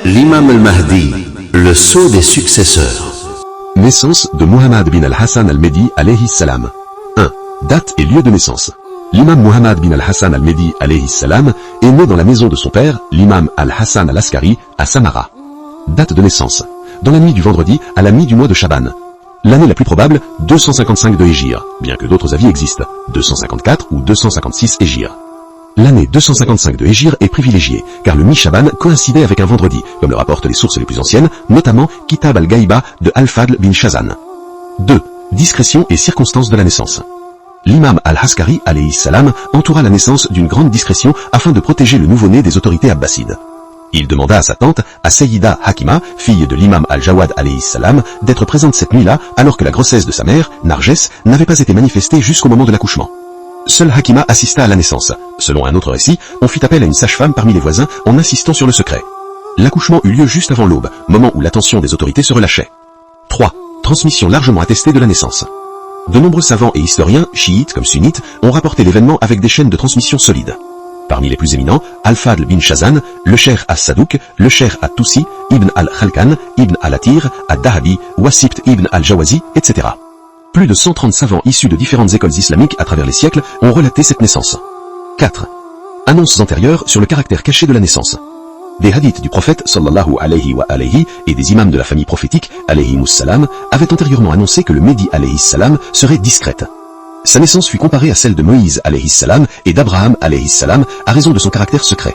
L'imam al-Mahdi, le sceau des successeurs. Naissance de Muhammad bin al-Hassan al-Mehdi alayhi salam. 1. Date et lieu de naissance. L'imam Muhammad bin al-Hassan al-Mehdi alayhi salam est né dans la maison de son père, l'imam al-Hassan al-Askari, à Samara. Date de naissance. Dans la nuit du vendredi à la mi du mois de Chaban. L'année la plus probable, 255 de Hégire, bien que d'autres avis existent, 254 ou 256 Hégire. L'année 255 de Hégire est privilégiée, car le mi-Chaban coïncidait avec un vendredi, comme le rapportent les sources les plus anciennes, notamment Kitab al-Gaïba de Al-Fadl bin Shazan. 2. Discrétion et circonstances de la naissance. L'imam al-Askari alayhi salam entoura la naissance d'une grande discrétion afin de protéger le nouveau-né des autorités abbassides. Il demanda à sa tante, à Sayyida Hakima, fille de l'imam al-Jawad alayhi salam, d'être présente cette nuit-là, alors que la grossesse de sa mère, Narges, n'avait pas été manifestée jusqu'au moment de l'accouchement. Seule Hakima assista à la naissance. Selon un autre récit, on fit appel à une sage-femme parmi les voisins en insistant sur le secret. L'accouchement eut lieu juste avant l'aube, moment où l'attention des autorités se relâchait. 3. Transmission largement attestée de la naissance. De nombreux savants et historiens, chiites comme sunnites, ont rapporté l'événement avec des chaînes de transmission solides. Parmi les plus éminents, Al-Fadl bin Shazan, le Cheikh as-Sadouk, le Cheikh at-Tusi, Ibn al-Khalkan, Ibn al-Atir, ad-Dahabi, Wasibt Ibn al-Jawazi, etc. Plus de 130 savants issus de différentes écoles islamiques à travers les siècles ont relaté cette naissance. 4. Annonces antérieures sur le caractère caché de la naissance. Des hadiths du prophète sallallahu alayhi wa alayhi et des imams de la famille prophétique alayhimus salam avaient antérieurement annoncé que le Mehdi alayhi salam serait discrète. Sa naissance fut comparée à celle de Moïse alayhi salam et d'Abraham alayhi salam à raison de son caractère secret.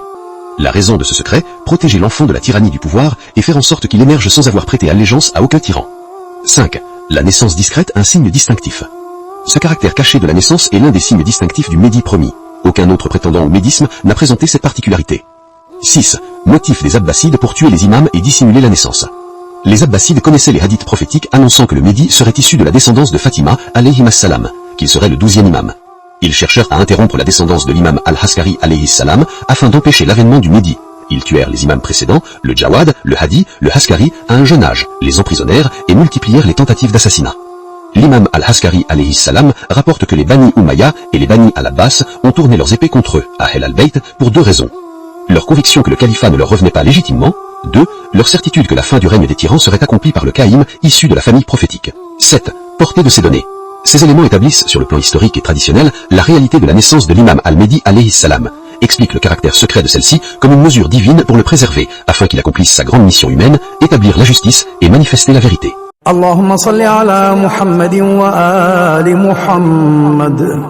La raison de ce secret, protéger l'enfant de la tyrannie du pouvoir et faire en sorte qu'il émerge sans avoir prêté allégeance à aucun tyran. 5. La naissance discrète, un signe distinctif. Ce caractère caché de la naissance est l'un des signes distinctifs du Mehdi promis. Aucun autre prétendant au médisme n'a présenté cette particularité. 6. Motif des Abbassides pour tuer les imams et dissimuler la naissance. Les Abbassides connaissaient les hadiths prophétiques annonçant que le Mehdi serait issu de la descendance de Fatima, alayhi salam, qu'il serait le 12e imam. Ils cherchèrent à interrompre la descendance de l'imam al-Askari alayhi salam afin d'empêcher l'avènement du Mehdi. Ils tuèrent les imams précédents, le Jawad, le Hadi, le Askari, à un jeune âge, les emprisonnèrent et multiplièrent les tentatives d'assassinat. L'imam al-Askari alayhi salam rapporte que les Bani Umayya et les Bani al-Abbas ont tourné leurs épées contre eux, Ahl al-Bayt, pour 2 raisons. Leur conviction que le califat ne leur revenait pas légitimement. 2. Leur certitude que la fin du règne des tyrans serait accomplie par le Caïm, issu de la famille prophétique. 7. Portée de ces données. Ces éléments établissent, sur le plan historique et traditionnel, la réalité de la naissance de l'imam al-Mehdi alayhi salam, expliquent le caractère secret de celle-ci comme une mesure divine pour le préserver, afin qu'il accomplisse sa grande mission humaine, établir la justice et manifester la vérité. Allahumma salli ala Muhammadin wa ali Muhammad.